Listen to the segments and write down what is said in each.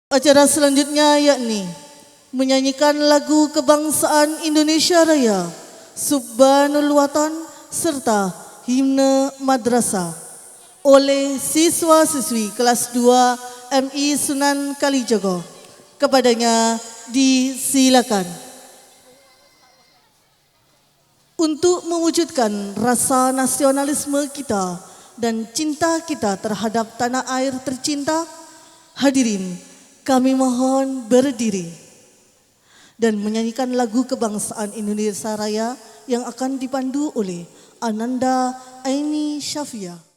Acara selanjutnya yakni menyanyikan lagu kebangsaan Indonesia Raya, Subhanul Watan serta himne madrasah oleh siswa-siswi kelas 2 MI Sunan Kalijogo. Kepadanya disilakan. Untuk mewujudkan rasa nasionalisme kita dan cinta kita terhadap tanah air tercinta, hadirin kami mohon berdiri dan menyanyikan lagu kebangsaan Indonesia Raya yang akan dipandu oleh Ananda Aini Syafia.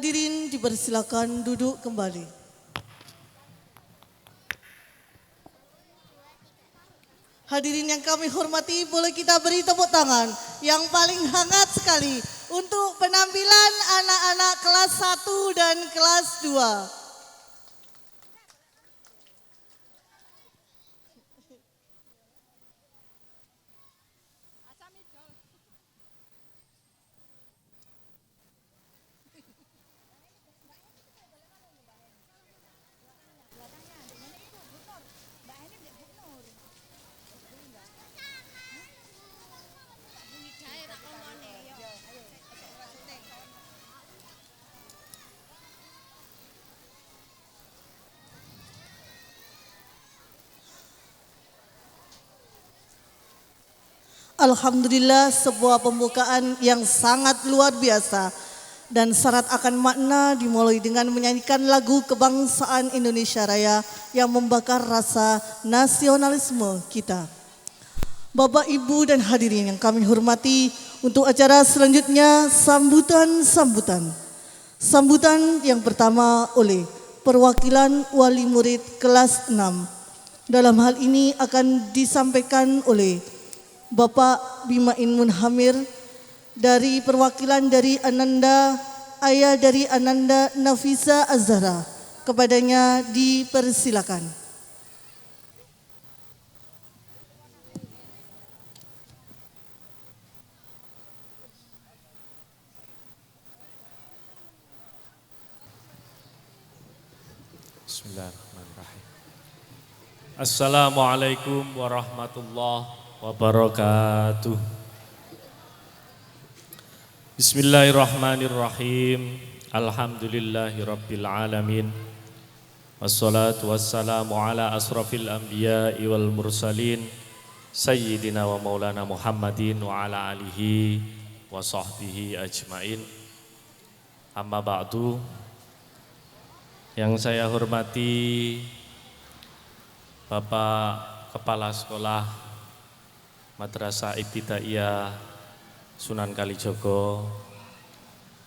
Hadirin dipersilakan duduk kembali. Hadirin yang kami hormati, boleh kita beri tepuk tangan yang paling hangat sekali untuk penampilan anak-anak kelas 1 dan kelas 2. Alhamdulillah, sebuah pembukaan yang sangat luar biasa dan syarat akan makna dimulai dengan menyanyikan lagu kebangsaan Indonesia Raya yang membakar rasa nasionalisme kita. Bapak, Ibu, dan hadirin yang kami hormati, untuk acara selanjutnya sambutan. Sambutan yang pertama oleh perwakilan wali murid kelas 6. Dalam hal ini akan disampaikan oleh Bapak Bimain Munhamir dari perwakilan dari Ananda, ayah dari Ananda Nafisa Azhara. Kepadanya dipersilakan. Bismillahirrahmanirrahim. Assalamualaikum warahmatullahi wabarakatuh. Bismillahirrahmanirrahim. Alhamdulillahirabbil alamin. Wassalatu wassalamu ala asrafil anbiya'i wal mursalin sayyidina wa maulana Muhammadin wa ala alihi wa sahbihi ajmain. Amma ba'du. Yang saya hormati Bapak Kepala Sekolah Madrasah Ibtidaiyah Sunan Kalijogo,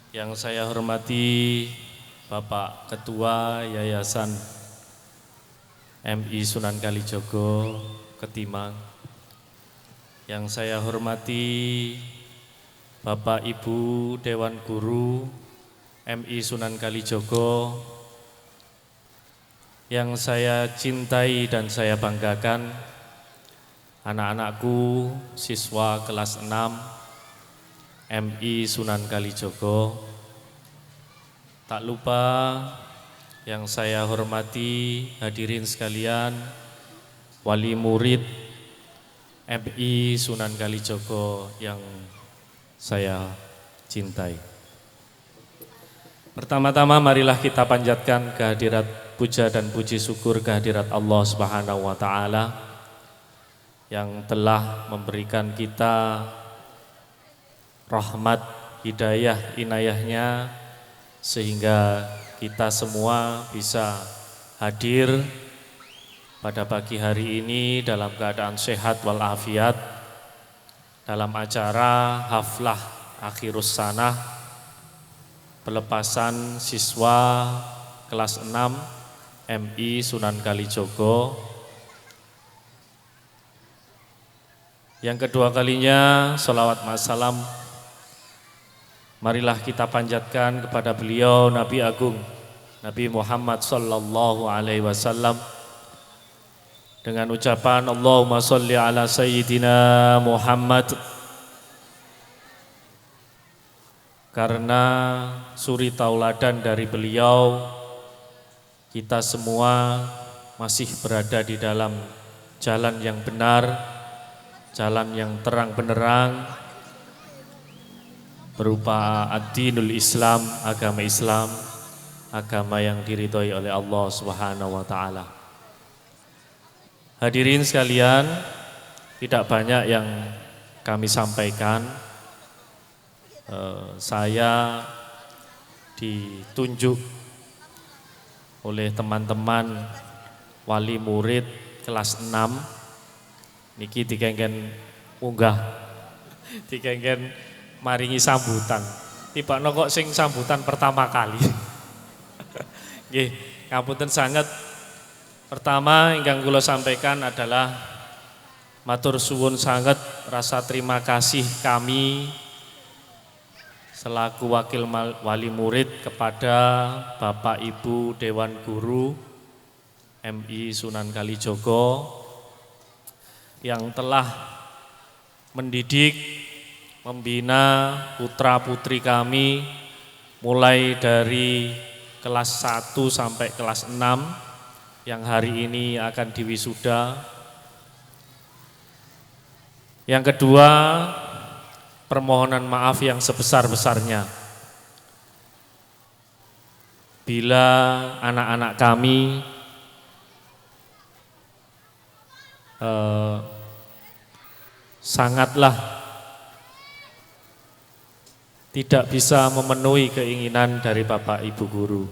yang saya hormati Bapak Ketua Yayasan MI Sunan Kalijogo Ketimang, yang saya hormati Bapak Ibu Dewan Guru MI Sunan Kalijogo, yang saya cintai dan saya banggakan, anak-anakku siswa kelas 6 MI Sunan Kalijogo. Tak lupa yang saya hormati hadirin sekalian, wali murid MI Sunan Kalijogo yang saya cintai. Pertama-tama marilah kita panjatkan kehadirat puja dan puji syukur kehadirat Allah Subhanahu wa taala yang telah memberikan kita rahmat, hidayah, inayahnya sehingga kita semua bisa hadir pada pagi hari ini dalam keadaan sehat walafiat dalam acara haflah akhirus sanah pelepasan siswa kelas 6 MI Sunan Kalijogo. Yang kedua kalinya sholawat masalam marilah kita panjatkan kepada beliau Nabi Agung Nabi Muhammad sallallahu alaihi wasallam dengan ucapan Allahumma sholli ala sayyidina Muhammad, karena suri tauladan dari beliau kita semua masih berada di dalam jalan yang benar, jalan yang terang benderang berupa ad-dinul Islam, agama yang diridhoi oleh Allah Subhanahu wa taala. Hadirin sekalian, tidak banyak yang kami sampaikan. Saya ditunjuk oleh teman-teman wali murid kelas 6 niki dikengken munggah, dikengken maringi sambutan. tiba kok sing sambutan pertama kali. Nggih, ngapunten sanget. Pertama ingkang kula sampaikan adalah matur suwun sanget rasa terima kasih kami selaku wakil wali murid kepada Bapak Ibu Dewan Guru MI Sunan Kalijogo yang telah mendidik, membina putra-putri kami mulai dari kelas 1 sampai kelas 6 yang hari ini akan diwisuda. Yang kedua, permohonan maaf yang sebesar-besarnya bila anak-anak kami sangatlah tidak bisa memenuhi keinginan dari Bapak Ibu Guru.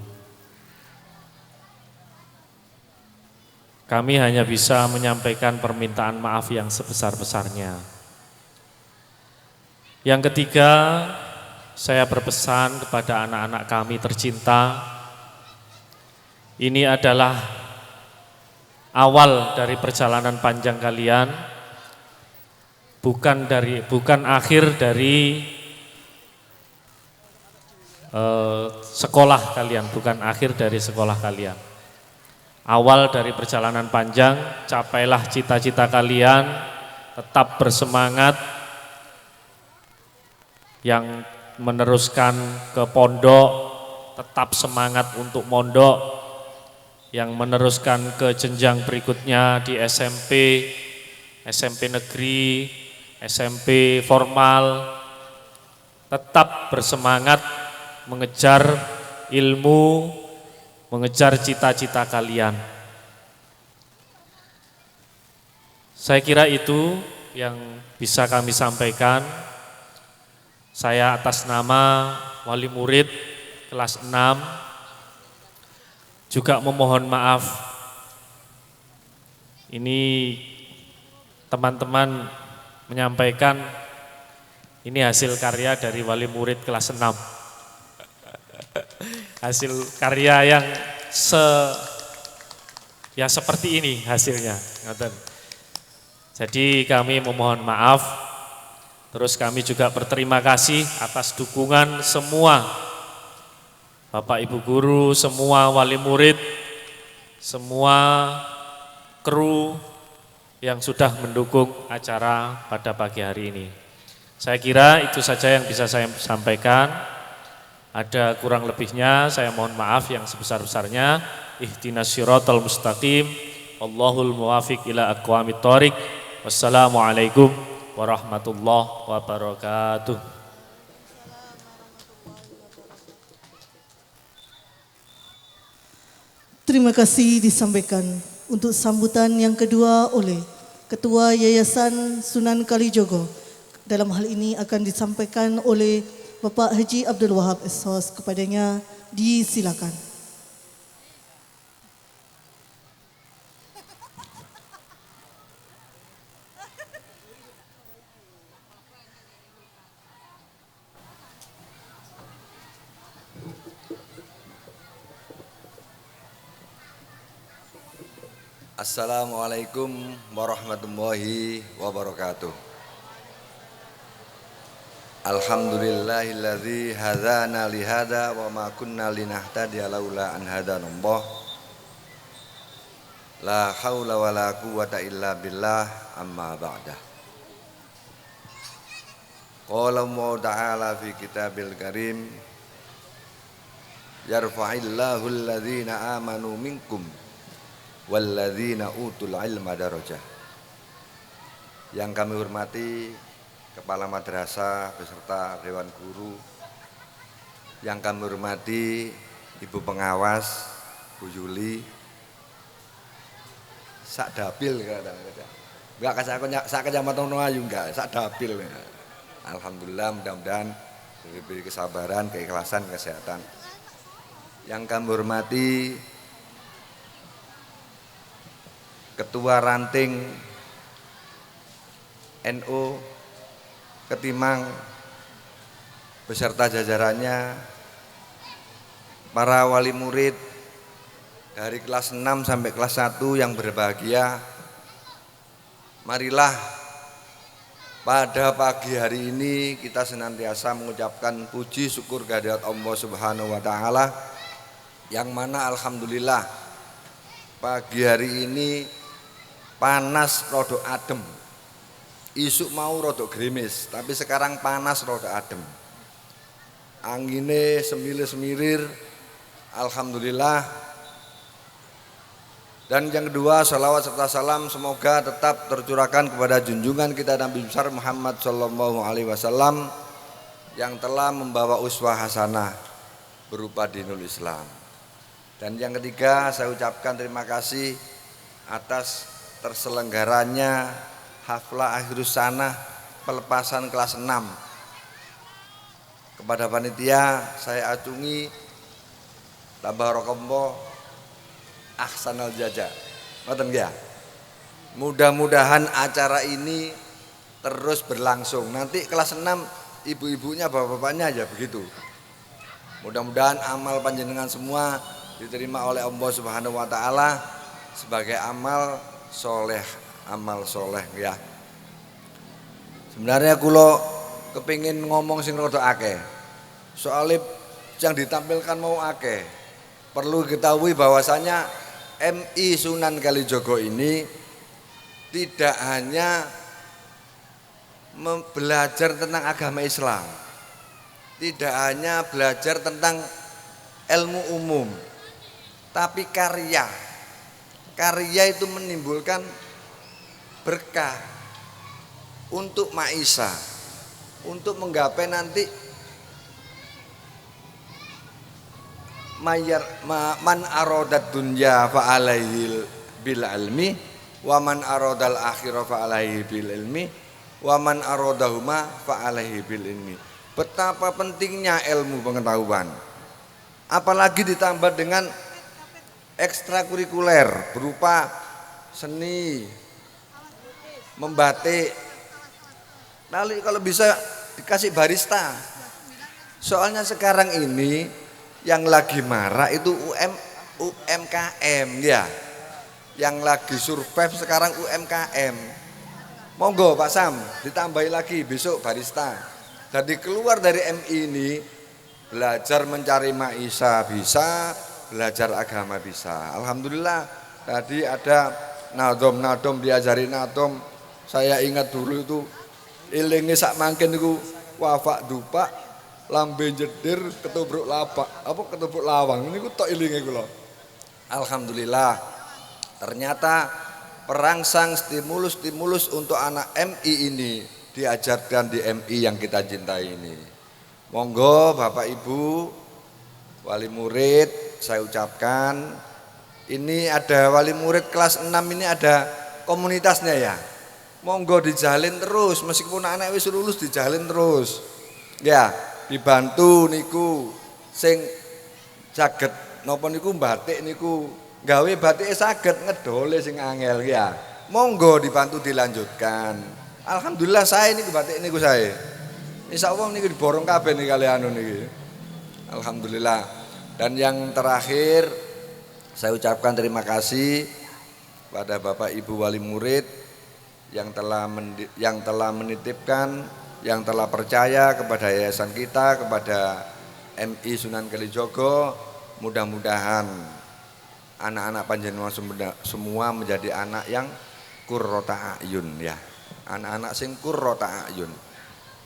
Kami hanya bisa menyampaikan permintaan maaf yang sebesar-besarnya. Yang ketiga, saya berpesan kepada anak-anak kami tercinta, ini adalah awal dari perjalanan panjang kalian, bukan akhir dari sekolah kalian, bukan akhir dari sekolah kalian. Awal dari perjalanan panjang, capailah cita-cita kalian, tetap bersemangat. Yang meneruskan ke pondok, tetap semangat untuk mondok. Yang meneruskan ke jenjang berikutnya di SMP, SMP negeri, SMP formal, tetap bersemangat mengejar ilmu, mengejar cita-cita kalian. Saya kira itu yang bisa kami sampaikan. Saya atas nama wali murid kelas 6 juga memohon maaf. Ini teman-teman menyampaikan ini hasil karya dari wali murid kelas 6. Hasil karya yang seperti ini hasilnya. Jadi kami memohon maaf. Terus kami juga berterima kasih atas dukungan semua Bapak Ibu Guru, semua wali murid, semua kru yang sudah mendukung acara pada pagi hari ini. Saya kira itu saja yang bisa saya sampaikan. Ada kurang lebihnya saya mohon maaf yang sebesar-besarnya. Ihdinas siratal mustaqim. Wallahul muwafiq ila aqwamit thoriq. Wassalamualaikum warahmatullahi wabarakatuh. Terima kasih disampaikan untuk sambutan yang kedua oleh Ketua Yayasan Sunan Kalijogo. Dalam hal ini akan disampaikan oleh Bapak Haji Abdul Wahab SOS, kepadanya disilakan. Assalamualaikum warahmatullahi wabarakatuh. Alhamdulillahilladzi hadana lihada wa ma kunna linahtadiya laula an hadanallah. La haula wa la quwwata illa billah, amma ba'dah. Qala Allah ta'ala fi kitabil karim, yarfa'illahu alladhina amanu minkum walladzina utul ilma darajah. Yang kami hormati Kepala Madrasah beserta Dewan Guru, yang kami hormati Ibu Pengawas, Bu Yuli, sak dapil kadang-kadang. Enggak sak kecamatan Ayu enggak, sak dapil. Alhamdulillah, mudah-mudahan diberi kesabaran, keikhlasan, kesehatan. Yang kami hormati Ketua Ranting NU Ketimang beserta jajarannya, para wali murid dari kelas 6 sampai kelas 1 yang berbahagia. Marilah pada pagi hari ini kita senantiasa mengucapkan puji syukur kehadirat Allah Subhanahu wa taala, yang mana alhamdulillah pagi hari ini panas rodok adem. Isuk mau rodok gerimis, tapi sekarang panas rodok adem. Angine semilir-semilir, alhamdulillah. Dan yang kedua, salawat serta salam semoga tetap tercurahkan kepada junjungan kita Nabi besar Muhammad sallallahu alaihi wasallam yang telah membawa uswah hasanah berupa dinul Islam. Dan yang ketiga, saya ucapkan terima kasih atas terselenggaranya haflah akhirus sanah pelepasan kelas 6. Kepada panitia saya acungi tabarakallah ahsanal jaza. Ngoten nggih ya. Mudah-mudahan acara ini terus berlangsung. Nanti kelas 6 ibu-ibunya, bapak-bapaknya aja begitu. Mudah-mudahan amal panjenengan semua diterima oleh Allah Subhanahu wa taala sebagai amal soleh ya. Sebenarnya kula kepingin ngomong sing rada akeh. Soalnya yang ditampilkan mau akeh. Perlu diketahui bahwasanya MI Sunan Kalijogo ini tidak hanya belajar tentang agama Islam, tidak hanya belajar tentang ilmu umum, tapi karya itu menimbulkan berkah untuk maisha, untuk menggapai nanti man arodat dunya fa alaihi bil ilmi wa man arodal akhirah fa alaihi bil ilmi wa man arodahuma fa alaihi bil ilmi. Betapa pentingnya ilmu pengetahuan, apalagi ditambah dengan ekstrakurikuler berupa seni, membatik. Lalu kalau bisa dikasih barista. Soalnya sekarang ini yang lagi marah itu UMKM ya. Yang lagi survive sekarang UMKM. Monggo Pak Sam ditambahi lagi besok barista. Jadi keluar dari MI ini belajar mencari maisha bisa, belajar agama bisa. Alhamdulillah tadi ada nadom diajari nadom. Saya ingat dulu itu ilinge sak mangken niku wafak dupa lambe jedir ketubruk lawang niku tok ilinge kula. Alhamdulillah ternyata perangsang stimulus untuk anak MI ini diajarkan di MI yang kita cintai ini. Monggo Bapak Ibu wali murid, saya ucapkan ini ada wali murid kelas 6 ini ada komunitasnya ya. Monggo dijalin terus meskipun anak wis lulus dijalin terus. Ya, dibantu niku sing saged napa niku batik niku gawe batike saged ngedole sing angel ya. Monggo dibantu dilanjutkan. Alhamdulillah saya niku batik niku saya. Insyaallah niku diborong kabeh niki kali anu niki. Alhamdulillah. Dan yang terakhir saya ucapkan terima kasih pada Bapak Ibu wali murid yang telah menitipkan, yang telah percaya kepada yayasan kita, kepada MI Sunan Kalijogo. Mudah-mudahan anak-anak panjenengan semua menjadi anak yang qurrata ayun ya. Anak-anak sing qurrata ayun.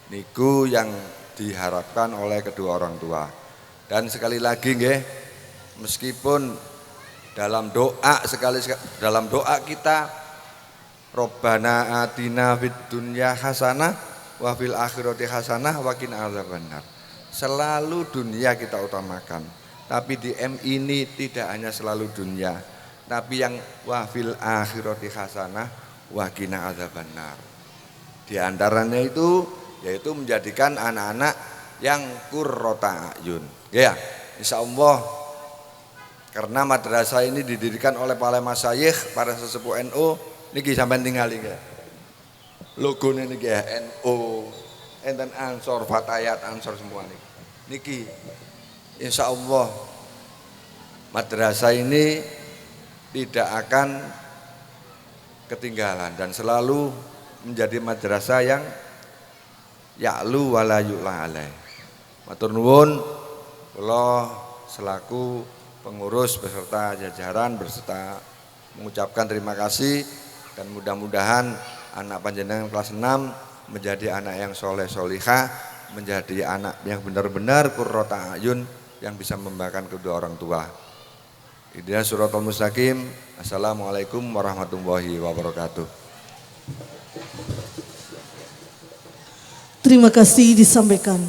Niku yang diharapkan oleh kedua orang tua. Dan sekali lagi nggih, meskipun dalam doa kita Robbana atina fid dunya hasanah wa fil akhirati hasanah wa qina adzabannar. Selalu dunia kita utamakan. Tapi di MI ini tidak hanya selalu dunia, tapi yang wa fil akhirati hasanah wa qina adzabannar. Di antaranya itu yaitu menjadikan anak-anak yang qurrata ayun. Ya, insyaallah karena madrasah ini didirikan oleh para masyayikh, para sesepuh NU, niki sampean tingali nggih. Logone niki ya NU, enten ansor, fatayat ansor semua niki. Insya Allah madrasah ini tidak akan ketinggalan dan selalu menjadi madrasah yang ya'lu wala yu'la alaih. Matur nuwun, kula selaku pengurus beserta jajaran berserta mengucapkan terima kasih dan mudah-mudahan anak panjenengan kelas 6 menjadi anak yang soleh solihah, menjadi anak yang benar-benar qurrata ayun yang bisa membanggakan kedua orang tua. Ihdinas siratal mustaqim. Assalamualaikum warahmatullahi wabarakatuh. Terima kasih disampaikan.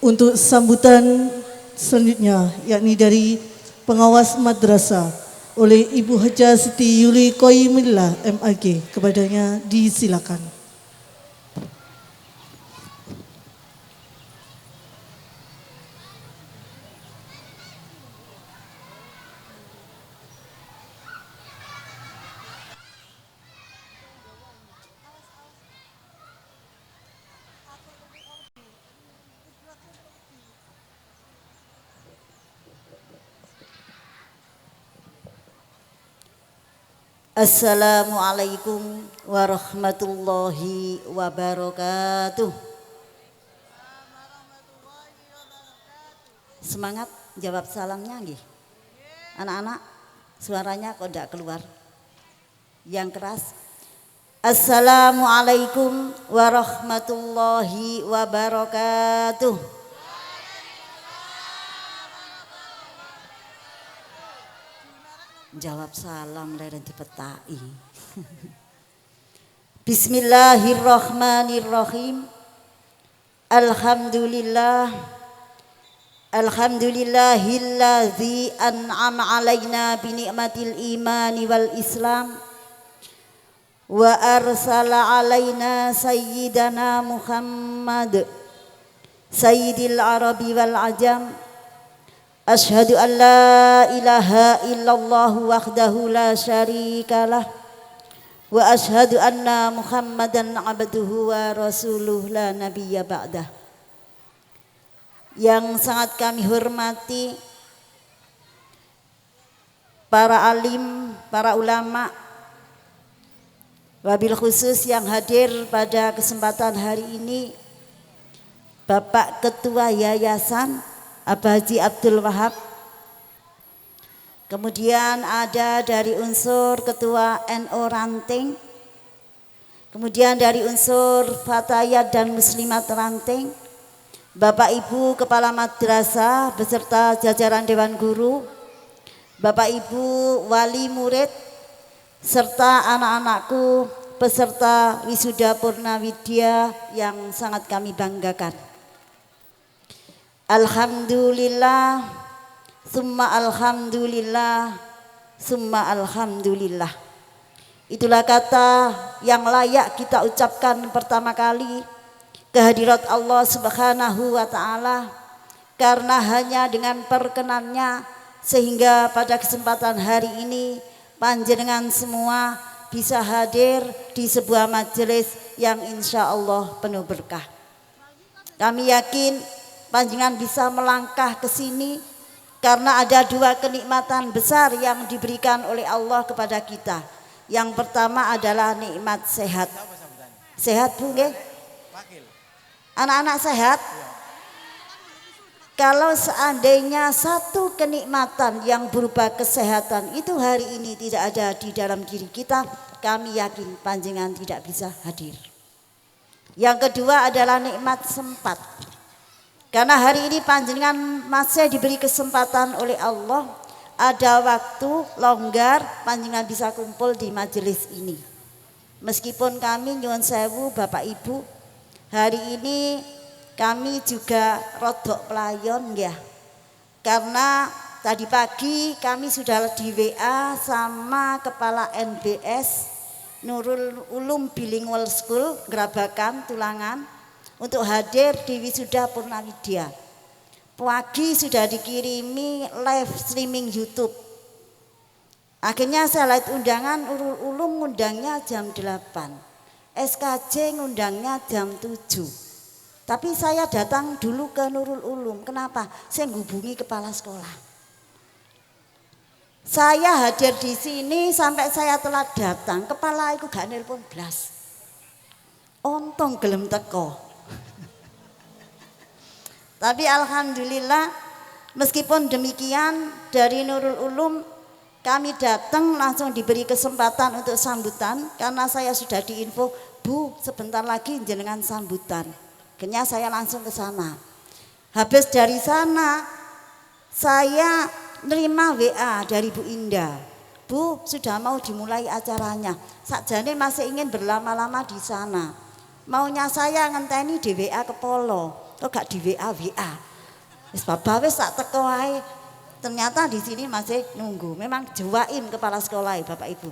Untuk sambutan selanjutnya yakni dari pengawas madrasah oleh Ibu Haja Siti Yuli Qoyimillah MAG, kepadanya disilakan. Assalamualaikum warahmatullahi wabarakatuh. Semangat jawab salamnya nggih. Anak-anak suaranya kok tidak keluar. Yang keras. Assalamualaikum warahmatullahi wabarakatuh. Jawab salam leren dipetai. Bismillahirrahmanirrahim. Alhamdulillah. Alhamdulillahilladzi an'ama alaina bi ni'matil imani wal islam wa arsala alaina sayyidana Muhammad sayyidil arabi wal ajam. Asyhadu an la ilaha illallah wahdahu la syarikalah wa asyhadu anna Muhammadan abduhu wa rasuluh la nabiyya ba'dah. Yang sangat kami hormati para alim, para ulama, wabil khusus yang hadir pada kesempatan hari ini, Bapak Ketua Yayasan Abah Haji Abdul Wahab, kemudian ada dari unsur Ketua NO Ranting, kemudian dari unsur Fatayat dan Muslimat Ranting, Bapak Ibu Kepala Madrasah beserta jajaran Dewan Guru, Bapak Ibu Wali Murid, serta anak-anakku peserta Wisuda Purnawidya yang sangat kami banggakan. Alhamdulillah, summa alhamdulillah, summa alhamdulillah. Itulah kata yang layak kita ucapkan pertama kali kehadirat Allah Subhanahu wa Ta'ala, karena hanya dengan perkenannya sehingga pada kesempatan hari ini panjenengan semua bisa hadir di sebuah majelis yang insya Allah penuh berkah. Kami yakin panjenengan bisa melangkah ke sini karena ada dua kenikmatan besar yang diberikan oleh Allah kepada kita. Yang pertama adalah nikmat sehat. Sehat Bu nggih? Anak-anak sehat? Kalau seandainya satu kenikmatan yang berupa kesehatan itu hari ini tidak ada di dalam diri kita, kami yakin panjenengan tidak bisa hadir. Yang kedua adalah nikmat sempat. Karena hari ini panjenengan masih diberi kesempatan oleh Allah, ada waktu longgar panjenengan bisa kumpul di majelis ini. Meskipun kami nyuwun sewu Bapak Ibu, hari ini kami juga rodok pelayon ya. Karena tadi pagi kami sudah di WA sama Kepala NBS Nurul Ulum Bilingual School Gerabakan Tulangan untuk hadir di Wisuda Purnawidya. Pagi sudah dikirimi live streaming YouTube. Akhirnya saya lihat undangan, Ulum ngundangnya jam 8, SKJ ngundangnya jam 7. Tapi saya datang dulu ke Nurul Ulum. Kenapa? Saya menghubungi kepala sekolah. Saya hadir di sini sampai saya telat datang, kepala iku gak nelpon blas. Untung gelem teko. Tapi alhamdulillah meskipun demikian dari Nurul Ulum kami datang langsung diberi kesempatan untuk sambutan karena saya sudah diinfo, Bu, sebentar lagi jenengan sambutan. Akhirnya saya langsung ke sana. Habis dari sana saya nerima WA dari Bu Indah. Bu, sudah mau dimulai acaranya. Sakjane masih ingin berlama-lama di sana. Maunya saya ngenteni di WA ke Polo. Kok gak di WA. Wis Bapak wis tak teko ae. Ternyata di sini masih nunggu. Memang jewain kepala sekolah Bapak Ibu.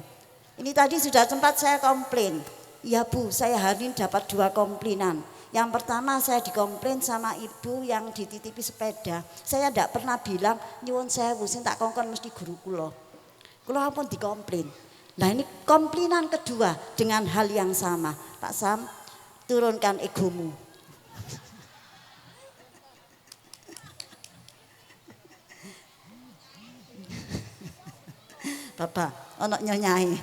Ini tadi sudah sempat saya komplain. Ya Bu, saya hari ini dapat 2 komplainan. Yang pertama saya dikomplain sama ibu yang dititipi sepeda. Saya tidak pernah bilang nyuwun sewu sing tak kongkon mesti guru kula. Kula pun dikomplain. Nah ini komplainan kedua dengan hal yang sama. Pak Sam, turunkan egomu. Bapak, ono nyonyai.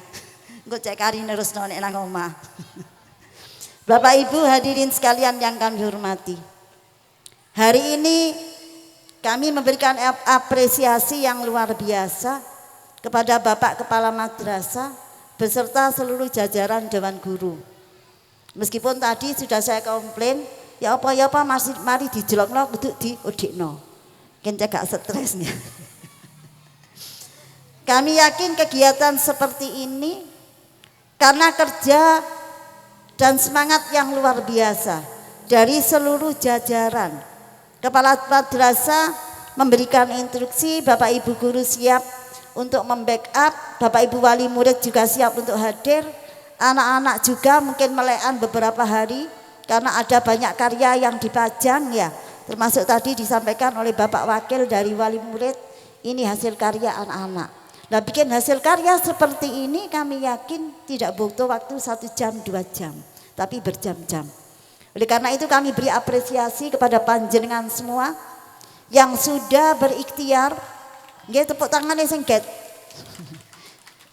Engko cek kari nerusno nek nang omah. Bapak Ibu hadirin sekalian yang kami hormati. Hari ini kami memberikan apresiasi yang luar biasa kepada Bapak Kepala Madrasah beserta seluruh jajaran Dewan Guru. Meskipun tadi sudah saya komplain, ya apa masih mari dijelokno kudu diodikno. Ken cegak stresnya. Kami yakin kegiatan seperti ini karena kerja dan semangat yang luar biasa dari seluruh jajaran. Kepala Madrasah memberikan instruksi, Bapak Ibu guru siap untuk membackup, Bapak Ibu wali murid juga siap untuk hadir. Anak-anak juga mungkin melekan beberapa hari karena ada banyak karya yang dipajang ya. Termasuk tadi disampaikan oleh Bapak Wakil dari wali murid, ini hasil karya anak-anak. Nah bikin hasil karya seperti ini kami yakin tidak butuh waktu 1 jam 2 jam. Tapi berjam-jam. Oleh karena itu kami beri apresiasi kepada panjenengan semua yang sudah berikhtiar. Nggih tepuk tangannya singkat.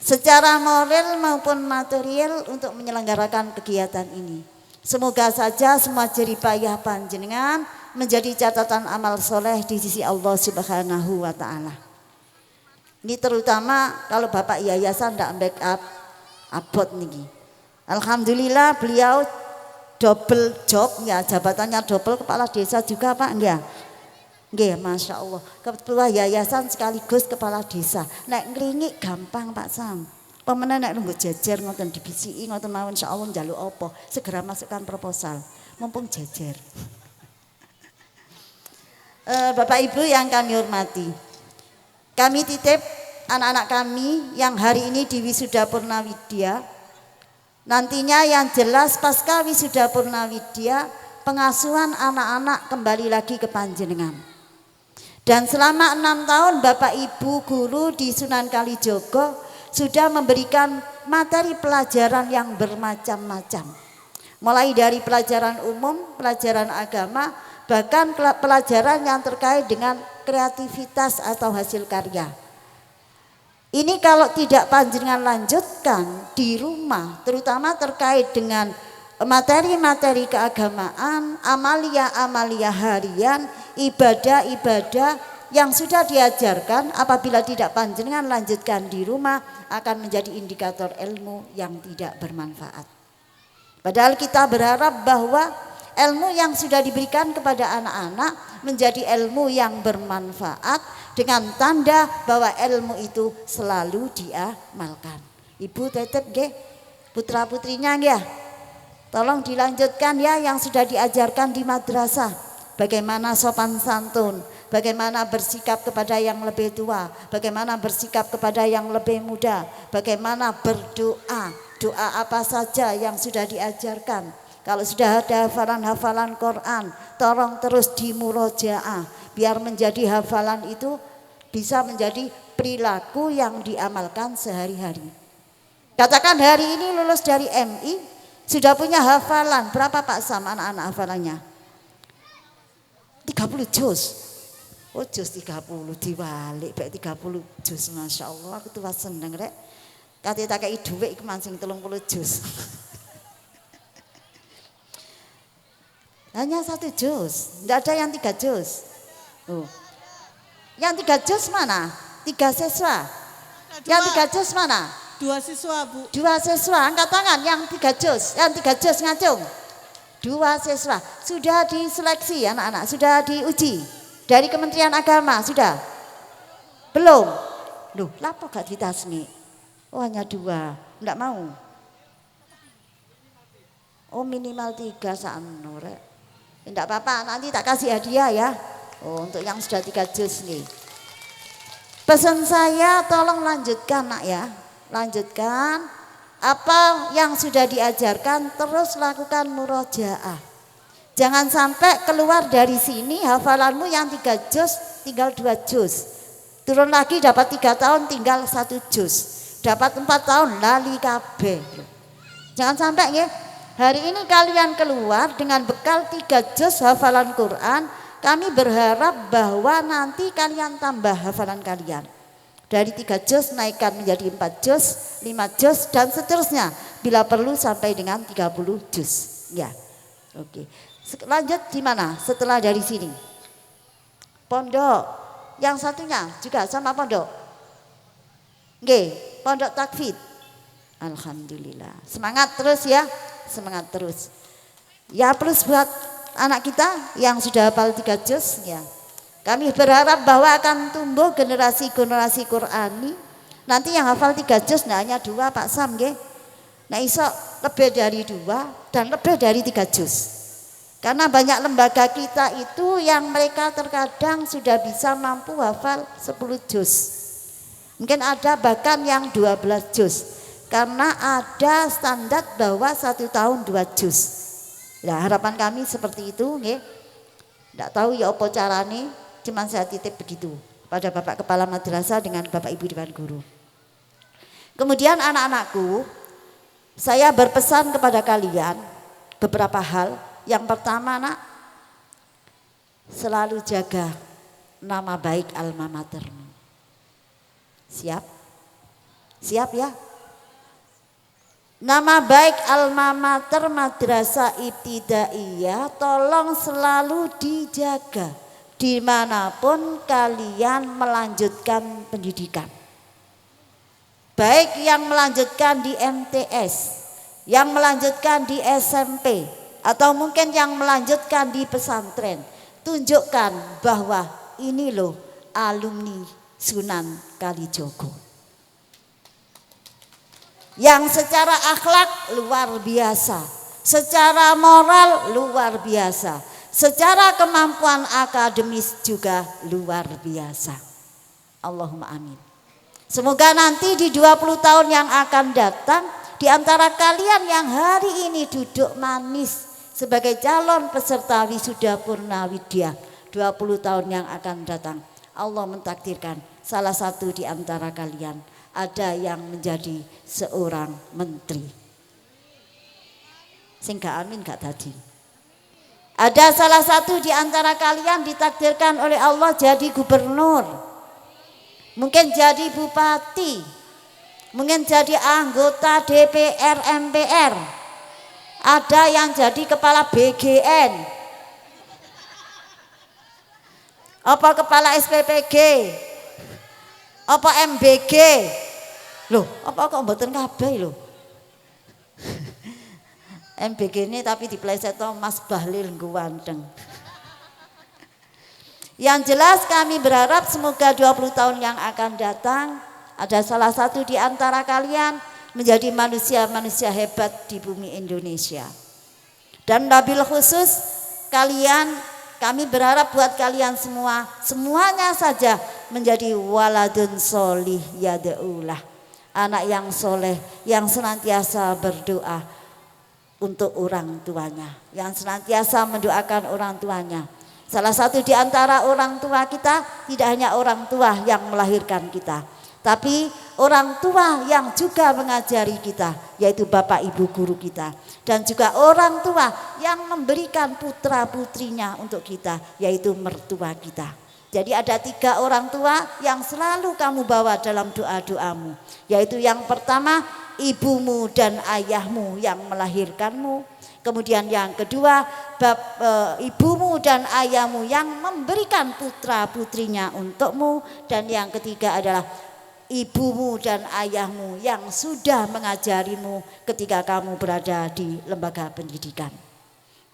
Secara moral maupun material untuk menyelenggarakan kegiatan ini. Semoga saja semua jerih payah panjenengan menjadi catatan amal soleh di sisi Allah Subhanahu wa Ta'ala. Ini terutama kalau Bapak Yayasan tidak backup abot nih. Alhamdulillah beliau double job ya, jabatannya double, kepala desa juga Pak enggak? Nggih, Masya Allah. Ketua yayasan sekaligus kepala desa. Nek ngringik gampang Pak Sam. Pemene nek nunggu jejer ngoten dibisiki ngoten mawon insyaallah njaluk apa, segera masukkan proposal. Mumpung jejer. Bapak Ibu yang kami hormati. Kami titip anak-anak kami yang hari ini di Wisuda Purnawidya. Nantinya yang jelas pasca Wisuda Purnawidya pengasuhan anak-anak kembali lagi ke panjenengan. Dan selama 6 tahun Bapak Ibu guru di Sunan Kalijogo sudah memberikan materi pelajaran yang bermacam-macam. Mulai dari pelajaran umum, pelajaran agama, bahkan pelajaran yang terkait dengan kreativitas atau hasil karya. Ini kalau tidak panjenengan lanjutkan di rumah, terutama terkait dengan materi-materi keagamaan, amalia-amalia harian, ibadah-ibadah yang sudah diajarkan, apabila tidak panjenengan lanjutkan di rumah akan menjadi indikator ilmu yang tidak bermanfaat. Padahal kita berharap bahwa ilmu yang sudah diberikan kepada anak-anak menjadi ilmu yang bermanfaat dengan tanda bahwa ilmu itu selalu diamalkan. Ibu tetap nggih, putra putrinya nggih. Tolong dilanjutkan ya yang sudah diajarkan di madrasah. Bagaimana sopan santun, bagaimana bersikap kepada yang lebih tua, bagaimana bersikap kepada yang lebih muda, bagaimana berdoa, doa apa saja yang sudah diajarkan. Kalau sudah ada hafalan-hafalan Quran, tolong terus dimurojaah biar menjadi hafalan itu bisa menjadi perilaku yang diamalkan sehari-hari. Katakan hari ini lulus dari MI, sudah punya hafalan berapa Pak Sam anak-anak hafalannya? 30 juz. Oh juz 30 diwalik baik 30 juz. Masya Allah aku tuh seneng rek. Kate tak kei dhuwit iku mancing 30 juz. Hanya 1 juz, tidak ada yang 3 juz. Oh. Yang 3 juz mana? 3 siswa. Yang 3 juz mana? 2 siswa, Bu. 2 siswa, angkat tangan yang 3 juz. Yang 3 juz ngacung. 2 siswa. Sudah diseleksi anak-anak, sudah diuji. Dari Kementerian Agama, sudah? Belum? Loh, lapo gak ditasmi? Oh hanya 2, enggak mau. Oh minimal 3 sakno rek. Enggak apa-apa, nanti tak kasih hadiah ya. Oh untuk yang sudah 3 juz nih. Pesan saya tolong lanjutkan nak ya. Lanjutkan apa yang sudah diajarkan, terus lakukan murojaah. Jangan sampai keluar dari sini hafalanmu yang 3 juz tinggal 2 juz. Turun lagi dapat 3 tahun tinggal 1 juz. Dapat 4 tahun lali kabeh. Jangan sampai ya. Hari ini kalian keluar dengan bekal 3 juz hafalan Quran. Kami berharap bahwa nanti kalian tambah hafalan kalian. Dari 3 juz naikkan menjadi 4 juz, 5 juz dan seterusnya. Bila perlu sampai dengan 30 juz. Ya. Oke. Lanjut di mana setelah dari sini? Pondok. Yang satunya juga sama pondok. Nggih, pondok takfid. Alhamdulillah. Semangat terus ya. Semangat terus. Ya plus buat anak kita yang sudah hafal 3 juz ya. Kami berharap bahwa akan tumbuh generasi-generasi Qurani. Nanti yang hafal 3 juz nah hanya 2 Pak Sam nggih. Nah iso lebih dari 2 dan lebih dari 3 juz. Karena banyak lembaga kita itu yang mereka terkadang sudah bisa mampu hafal 10 juz. Mungkin ada bahkan yang 12 juz. Karena ada standar bahwa 1 tahun 2 juz. Ya harapan kami seperti itu nggih. Tidak tahu ya apa carane, cuman saya titip begitu pada Bapak Kepala Madrasah dengan Bapak Ibu Dewan Guru. Kemudian anak-anakku, saya berpesan kepada kalian beberapa hal. Yang pertama nak, selalu jaga nama baik alma matermu. Siap? Siap ya? Nama baik alma mater Madrasah Ibtidaiyah tolong selalu dijaga dimanapun kalian melanjutkan pendidikan. Baik yang melanjutkan di MTS, yang melanjutkan di SMP, atau mungkin yang melanjutkan di pesantren. Tunjukkan bahwa ini loh alumni Sunan Kalijogo. Yang secara akhlak luar biasa, secara moral luar biasa, secara kemampuan akademis juga luar biasa. Allahumma amin. Semoga nanti di 20 tahun yang akan datang, di antara kalian yang hari ini duduk manis sebagai calon peserta wisuda Purnawidya 20 tahun yang akan datang, Allah mentakdirkan salah satu di antara kalian ada yang menjadi seorang menteri. Sing gak amin gak tadi. Ada salah satu di antara kalian ditakdirkan oleh Allah jadi gubernur. Mungkin jadi bupati. Mungkin jadi anggota DPR MPR. Ada yang jadi kepala BGN. Apa kepala SPPG? Apa MBG? Loh, apa kok mboten kabeh lho? MBG ini tapi diplesetno Mas Bahlil Guwanteng. Yang jelas kami berharap semoga 20 tahun yang akan datang ada salah satu di antara kalian menjadi manusia-manusia hebat di bumi Indonesia. Dan wabil khusus kalian, kami berharap buat kalian semua, semuanya saja menjadi waladun solih yad'ulah. Anak yang soleh, yang senantiasa berdoa untuk orang tuanya, yang senantiasa mendoakan orang tuanya. Salah satu di antara orang tua kita tidak hanya orang tua yang melahirkan kita, tapi orang tua yang juga mengajari kita, yaitu bapak ibu guru kita. Dan juga orang tua yang memberikan putra putrinya untuk kita, yaitu mertua kita. Jadi ada 3 orang tua yang selalu kamu bawa dalam doa-doamu, yaitu yang pertama ibumu dan ayahmu yang melahirkanmu. Kemudian yang kedua ibumu dan ayahmu yang memberikan putra putrinya untukmu. Dan yang ketiga adalah ibumu dan ayahmu yang sudah mengajarimu ketika kamu berada di lembaga pendidikan.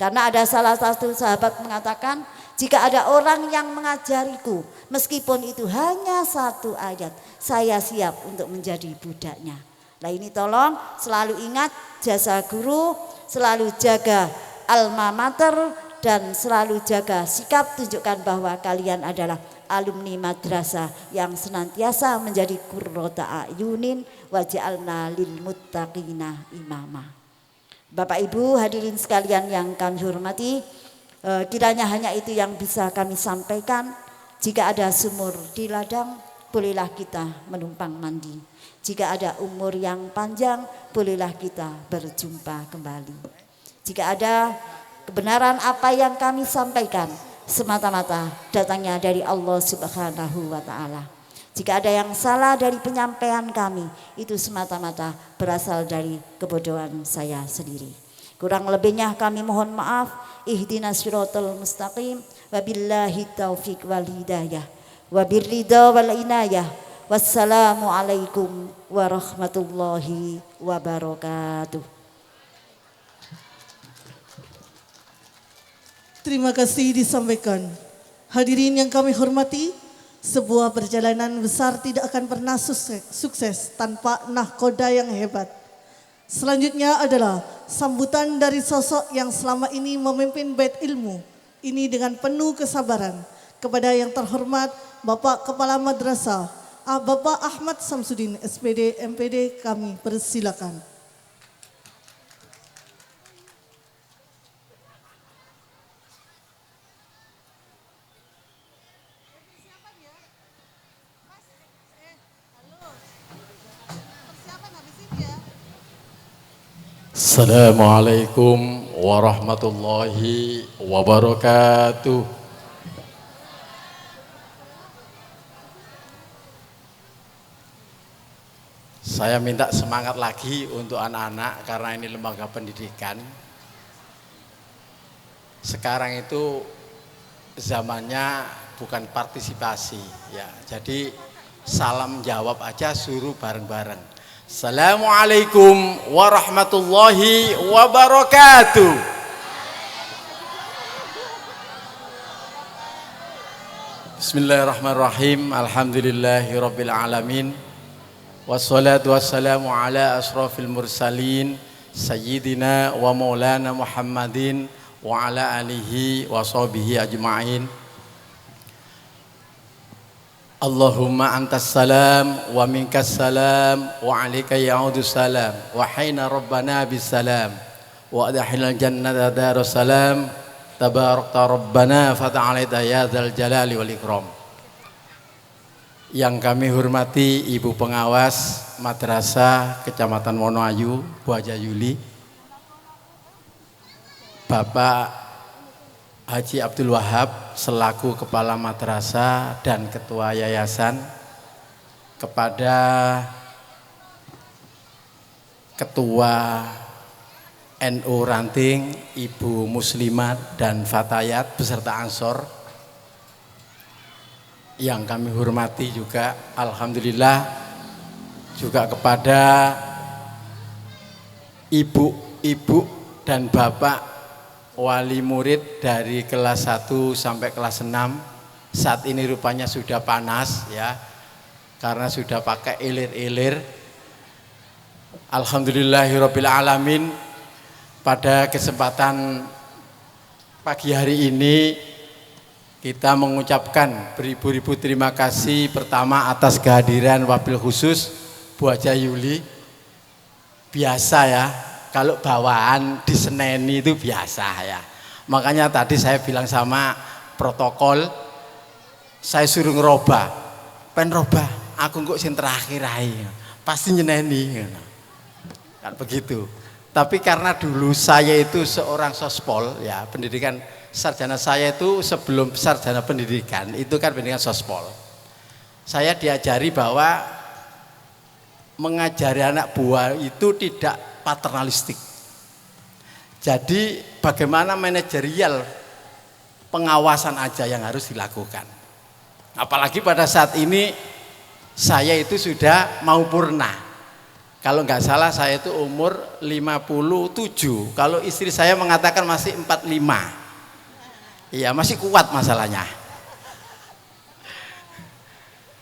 Karena ada salah satu sahabat mengatakan, jika ada orang yang mengajariku, meskipun itu hanya 1 ayat, saya siap untuk menjadi budaknya. Nah ini tolong selalu ingat jasa guru, selalu jaga alma mater, dan selalu jaga sikap, tunjukkan bahwa kalian adalah alumni madrasah yang senantiasa menjadi qurrata a'yunin waj'alna lil muttaqina imama. Bapak Ibu hadirin sekalian yang kami hormati, kiranya hanya itu yang bisa kami sampaikan. Jika ada sumur di ladang, bolehlah kita menumpang mandi. Jika ada umur yang panjang, bolehlah kita berjumpa kembali. Jika ada kebenaran apa yang kami sampaikan, semata-mata datangnya dari Allah Subhanahu wa Ta'ala. Jika ada yang salah dari penyampaian kami, itu semata-mata berasal dari kebodohan saya sendiri. Kurang lebihnya kami mohon maaf. Ihdinas siratal mustaqim. Wabillahi taufiq wal hidayah. Wabirridha wal inayah. Wassalamualaikum warahmatullahi wabarakatuh. Terima kasih disampaikan. Hadirin yang kami hormati, sebuah perjalanan besar tidak akan pernah sukses tanpa nahkoda yang hebat. Selanjutnya adalah sambutan dari sosok yang selama ini memimpin bait ilmu ini dengan penuh kesabaran kepada yang terhormat Bapak Kepala Madrasah Bapak Ahmad Samsudin SPD MPD, kami persilakan. Assalamualaikum warahmatullahi wabarakatuh. Saya minta semangat lagi untuk anak-anak karena ini lembaga pendidikan. Sekarang itu zamannya bukan partisipasi ya. Jadi salam jawab aja, suruh bareng-bareng. Assalamualaikum warahmatullahi wabarakatuh. Bismillahirrahmanirrahim. Alhamdulillahirabbil alamin. Wassalatu wassalamu ala asrofil mursalin sayyidina wa maulana Muhammadin wa ala alihi wa sahbihi ajma'in. Allahumma antas salam wa minkas salam wa alaika ya'udus salam wa hayna rabbana bis salam wa adkhilnal jannata darus salam tabarakta rabbana fata'alaita ya dzal jalali wal ikram. Yang kami hormati Ibu Pengawas Madrasah Kecamatan Wonoayu Bu Haja Yuli, Bapak Haji Abdul Wahab selaku Kepala Madrasah dan Ketua Yayasan, kepada Ketua NU Ranting Ibu Muslimat dan Fatayat beserta Ansor, yang kami hormati juga alhamdulillah, juga kepada ibu-ibu dan bapak wali murid dari kelas 1 sampai kelas 6. Saat ini rupanya sudah panas ya, karena sudah pakai ilir-ilir. Alhamdulillahirabbil alamin. Pada kesempatan pagi hari ini kita mengucapkan beribu-ribu terima kasih pertama atas kehadiran wabil khusus Bu Haja Yuli. Biasa ya, kalau bawaan diseneni itu biasa ya. Makanya tadi saya bilang sama protokol, saya suruh ngerubah, pengen robah aku kok sing terakhir ae. Pasti nyeneni. Kan begitu. Tapi karena dulu saya itu seorang sospol ya, pendidikan sarjana saya itu sebelum sarjana pendidikan itu kan pendidikan sospol. Saya diajari bahwa mengajari anak buah itu tidak paternalistik. Jadi bagaimana manajerial pengawasan aja yang harus dilakukan. Apalagi pada saat ini saya itu sudah mau purna. Kalau nggak salah saya itu umur 57. Kalau istri saya mengatakan masih 45. Iya, masih kuat masalahnya.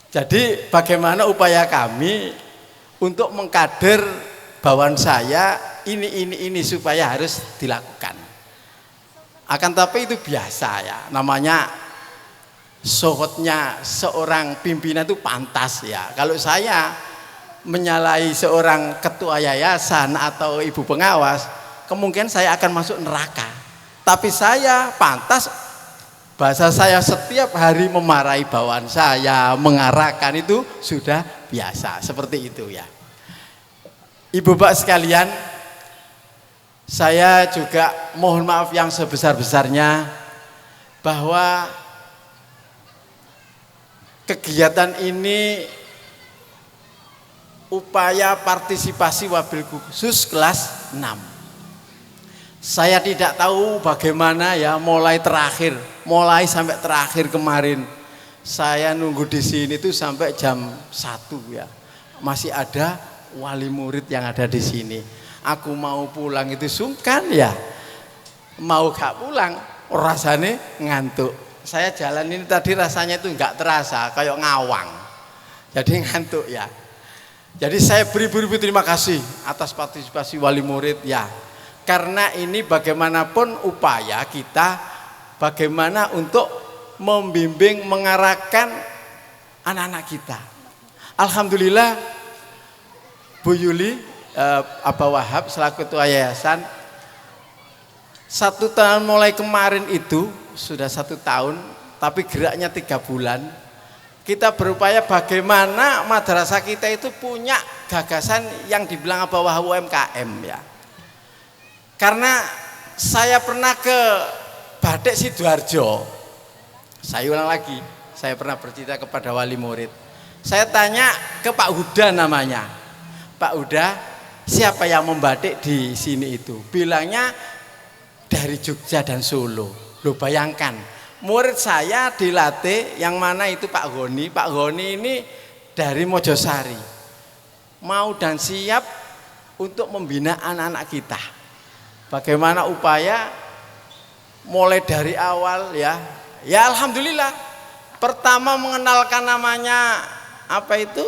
Jadi bagaimana upaya kami untuk mengkader bawaan saya ini supaya harus dilakukan. Akan tapi itu biasa ya, namanya sohotnya seorang pimpinan itu pantas ya. Kalau saya menyalahi seorang ketua yayasan atau ibu pengawas, kemungkinan saya akan masuk neraka. Tapi saya pantas, bahasa saya setiap hari memarahi bawaan saya, mengarahkan itu sudah biasa, seperti itu ya. Ibu bapak sekalian, saya juga mohon maaf yang sebesar-besarnya bahwa kegiatan ini upaya partisipasi wabil khusus kelas 6. Saya tidak tahu bagaimana ya mulai sampai terakhir kemarin. Saya nunggu di sini itu sampai jam 1 ya. Masih ada wali murid yang ada di sini. Aku mau pulang itu sungkan ya. Mau gak pulang rasanya ngantuk. Saya jalan ini tadi rasanya itu enggak terasa, kayak ngawang. Jadi ngantuk ya. Jadi saya beribu-ribu terima kasih atas partisipasi wali murid ya. Karena ini bagaimanapun upaya kita bagaimana untuk membimbing, mengarahkan anak-anak kita. Alhamdulillah Bu Yuli Abah Wahab selaku ketua yayasan 1 tahun mulai kemarin itu sudah 1 tahun, tapi geraknya 3 bulan. Kita berupaya bagaimana madrasah kita itu punya gagasan yang dibilang Abah Wahab UMKM ya. Karena saya pernah ke Batik Sidoarjo, saya ulang lagi, saya pernah bercerita kepada wali murid. Saya tanya ke Pak Huda namanya, Pak Huda, siapa yang membatik di sini itu? Bilangnya dari Jogja dan Solo. Loh bayangkan, murid saya dilatih yang mana itu Pak Goni. Pak Goni ini dari Mojosari. Mau dan siap untuk membina anak-anak kita. Bagaimana upaya mulai dari awal ya. Ya alhamdulillah. Pertama mengenalkan namanya apa itu?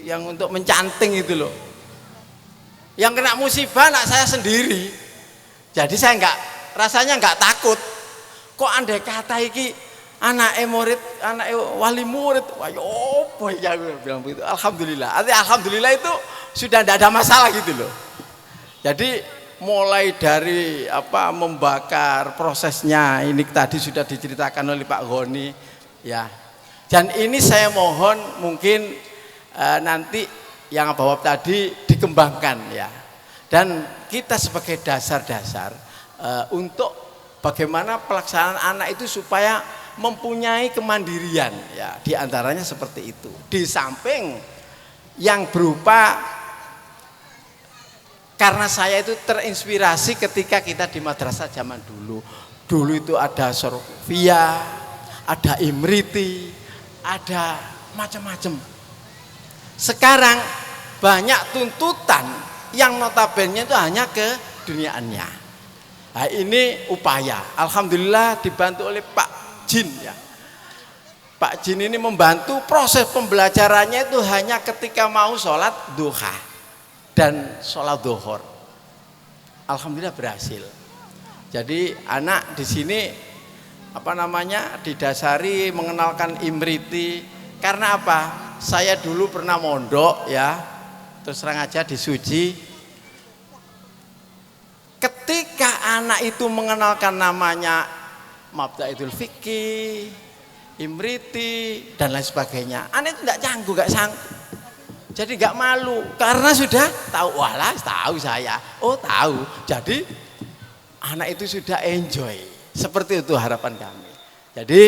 Yang untuk mencanting itu loh. Yang kena musibah anak saya sendiri. Jadi saya rasanya enggak takut. Kok andai kata iki anak murid, anak wali murid, wah opo ya bilang begitu. Alhamdulillah. Alhamdulillah itu sudah tidak ada masalah gitu loh. Jadi mulai dari membakar prosesnya ini tadi sudah diceritakan oleh Pak Goni ya. Dan ini saya mohon mungkin nanti yang Abah Wahab tadi dikembangkan ya. Dan kita sebagai dasar-dasar untuk bagaimana pelaksanaan anak itu supaya mempunyai kemandirian ya, diantaranya seperti itu. Di samping yang berupa, karena saya itu terinspirasi ketika kita di madrasah zaman dulu. Dulu itu ada Sorofia, ada Imriti, ada macam-macam. Sekarang banyak tuntutan yang notabene itu hanya keduniaannya. Nah, ini upaya. Alhamdulillah dibantu oleh Pak Jin ya. Pak Jin ini membantu proses pembelajarannya itu hanya ketika mau sholat duha dan sholat duhur. Alhamdulillah berhasil. Jadi anak di sini didasari mengenalkan Imriti. Karena apa? Saya dulu pernah mondok ya, terus terang aja di Suci. Ketika anak itu mengenalkan namanya Mabda'idul Fikih, Imriti dan lain sebagainya. Anak itu enggak canggung, enggak sanggup. Jadi enggak malu karena sudah tahu, walah tahu saya. Oh, tahu. Jadi anak itu sudah enjoy. Seperti itu harapan kami. Jadi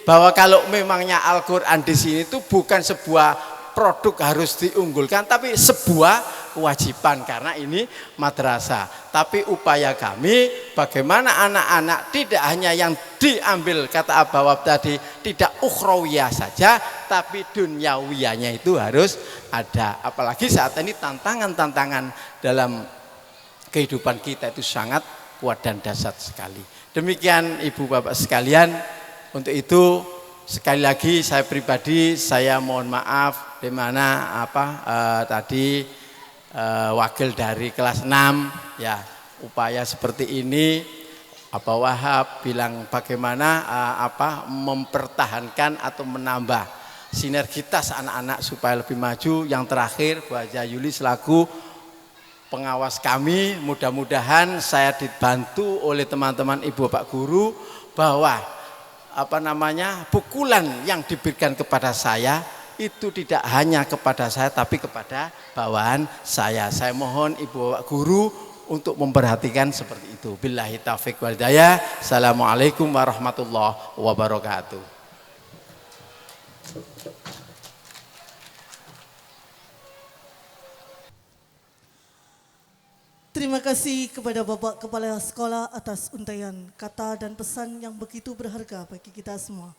bahwa kalau memangnya Al-Qur'an di sini itu bukan sebuah produk harus diunggulkan, tapi sebuah kewajiban karena ini madrasah. Tapi upaya kami bagaimana anak-anak tidak hanya yang diambil kata Abawab tadi tidak ukhrawiyah saja, tapi dunyawiyahnya itu harus ada. Apalagi saat ini tantangan-tantangan dalam kehidupan kita itu sangat kuat dan dahsyat sekali. Demikian Ibu Bapak sekalian, untuk itu sekali lagi saya pribadi saya mohon maaf di mana tadi wakil dari kelas 6 ya upaya seperti ini Abah Wahab bilang bagaimana mempertahankan atau menambah sinergitas anak-anak supaya lebih maju. Yang terakhir Bu Haja Yuli selaku pengawas kami, mudah-mudahan saya dibantu oleh teman-teman Ibu Bapak guru bahwa pukulan yang diberikan kepada saya itu tidak hanya kepada saya tapi kepada bawahan saya. Saya mohon Ibu Bapak guru untuk memperhatikan seperti itu. Billahi taufiq wal hidayah. Assalamualaikum warahmatullahi wabarakatuh. Terima kasih kepada Bapak Kepala Sekolah atas untaian kata dan pesan yang begitu berharga bagi kita semua.